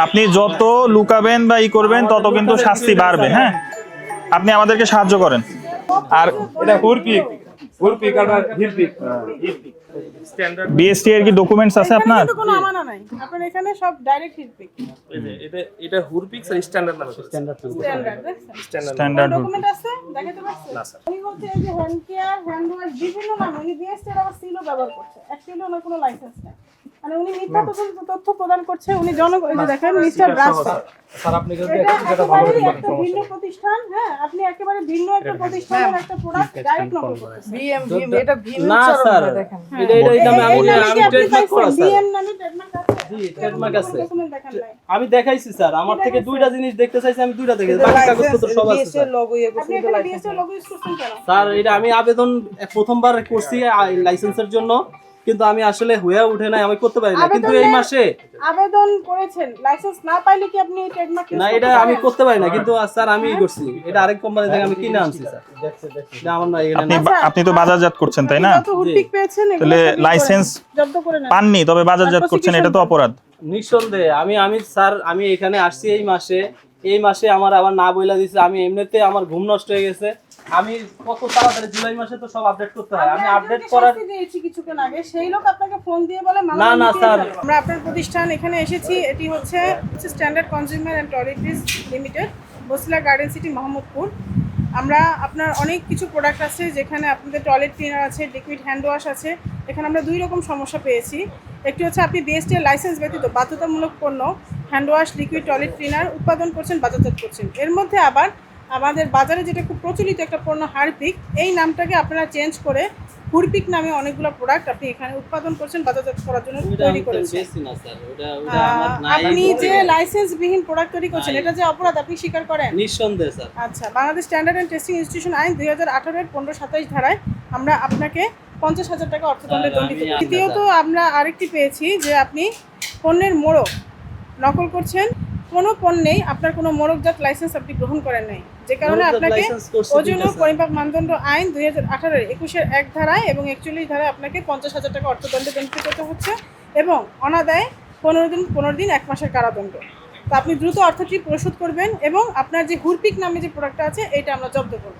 আপনি যত লুকাবেন বা ই করবেন তত কিন্তু শাস্তি বাড়বে। হ্যাঁ, আপনি আমাদেরকে সাহায্য করেন। আর এটা হুরপিক আর হিরপিক স্ট্যান্ডার্ড বিএসটি এর কি ডকুমেন্টস আছে আপনার? কিন্তু কোনো আমানা নাই, আপনার এখানে সব ডাইরেক্ট হিটপিক এই যে এটা হুরপিক আর স্ট্যান্ডার্ড নামে স্ট্যান্ডার্ড স্ট্যান্ডার্ড ডকুমেন্ট আছে, দেখাতে পারছেন? না, স্যার। উনি হচ্ছে এই যে হ্যান্ড কেয়ার, হ্যান্ড ওয়াশ বিভিন্ন নাম, উনি বিএসটি এর আবার সিলও ব্যবহার করছে। অ্যাকচুয়ালি ওনার কোনো লাইসেন্স নেই, মানে উনি মিথ্যা তথ্য প্রদান করছে। উনি এই যে দেখেন মিস্টার রাজ স্যার আপনি যদি এটা এটা ভালো একেবারেই করে একটা ভিন্ন প্রতিষ্ঠান। হ্যাঁ, আপনি একেবারে ভিন্ন একটা প্রতিষ্ঠানের একটা প্রোডাক্ট ডাইরেক্ট নকল করতেছেন। বিএম এটা ভিন্ন না উচ্চারণ স্যার, হয়, দেখেন এই নামে আমি ট্রেডমার্ক করা স্যার। বিএম নামে ট্রেডমার্ক আছে। জি, ট্রেডমার্ক আছে। ডকুমেন্ট দেখান নাই। আমি দেখাইছি স্যার, আমার থেকে দুইটা জিনিস দেখতে চাইছি, আমি দুইটা দেখেছি, বাকি কাগজপত্র সব আছে বিএসএ স্যার। লোগো ইয়ে আপনি করছে এখানে বিএসটি লোগো ইউজ করছেন কেন? স্যার এটা আমি আবেদন প্রথমবার করছি লাইসেন্সের জন্য, কিন্তু আমি আসলে হয়ে উঠে নাই, আমি করতে পারি না। কিন্তু এই মাসে আবেদন করেছেন, লাইসেন্স না পাইলে কি আপনি এই ট্রেডমার্ক না, এটা আমি করতে পারি না, কিন্তু স্যার আমি করছি এটা আরেক কোম্পানি থেকে আমি কিনে আনছি স্যার। এটা আমার না, এখানে আপনি না। আপনি তো বাজারজাত করছেন তাই না? যত হুডপিক পেয়েছেন এগুলো তাহলে সবই লাইসেন্স জব্দ করে নেন। পাননি, তবে বাজারজাত করছেন, এটা তো অপরাধ। নিঃসন্দেহে আমি স্যার আমি এখানে আসছি এই মাসে আমার আবার না বইলা দিছে। আমি এমনিতে আমার ঘুম নষ্ট হয়ে গেছে। আমি কত তাড়াতাড়ি জুলাই মাসে তো সব আপডেট করতে হয়, আমি আপডেট একজনকে করার শাস্তি দিয়েছি কিছুক্ষণ আগে, সেই লোক আপনাকে ফোন দিয়ে বলে মামলা না, মিটিয়ে স্যার। ফেলো। আমরা আপনার প্রতিষ্ঠান এখানে এসেছি, এটি হচ্ছে standard consumer and toiletries limited, Basila garden city, Mohammadpur. আমরা আপনার অনেক কিছু প্রোডাক্ট আছে, যেখানে আপনাদের টয়লেট ক্লিনার আছে, লিকুইড হ্যান্ড ওয়াশ আছে। এখানে আমরা দুই রকম সমস্যা পেয়েছি। একটি হচ্ছে আপনি বিএসটি এর লাইসেন্স ব্যতীত বাধ্যতামূলক পণ্য hand wash, liquid toilet cleaner উৎপাদন করছেন, বাজারজাত করছেন। এর মধ্যে আবার আমাদের বাজারে যেটা খুব প্রচলিত একটা পণ্য হারপিক, এই নামটাকে আপনারা চেঞ্জ করে হুরপিক নামে অনেকগুলো প্রোডাক্ট আপনি এখানে উৎপাদন করছেন, বাজারজাত করার জন্য তৈরি করেছেন। বেশি না স্যার, ওটা আমার নাই। আপনি যে লাইসেন্স বিহীন প্রোডাক্ট তৈরি করছেন, এটা যে অপরাধ আপনি স্বীকার করেন? নিঃসন্দেহে স্যার। আচ্ছা, Bangladesh standard and testing institution আইন 2018 এর 15-27 ধারায় আমরা আপনাকে 50,000 টাকা অর্থদণ্ডে দণ্ডিত করি। দ্বিতীয়ত আমরা আরেকটি পেয়েছি যে আপনি পণ্যের মোড়ক নকল করছেন। কোনো পণ্যেই আপনার কোনো মোড়কজাত লাইসেন্স আপনি গ্রহণ করেন নাই, যে কারণে মোড়কজাত আপনাকে লাইসেন্স করছি ওজন ও দুইটা, স্যার। পরিমাপ মানদণ্ড আইন 2018 এর 21 এর 1 ধারায় এবং 41 ধারায় আপনাকে 50,000 টাকা অর্থদণ্ডে দণ্ডিত করতে হচ্ছে এবং অনাদায়ে 15 দিন 1 মাসের কারাদণ্ড। তো আপনি দ্রুত অর্থটি পরিশোধ করবেন এবং আপনার যে হুরপিক নামে যে প্রোডাক্টটা আছে এটা আমরা জব্দ করব।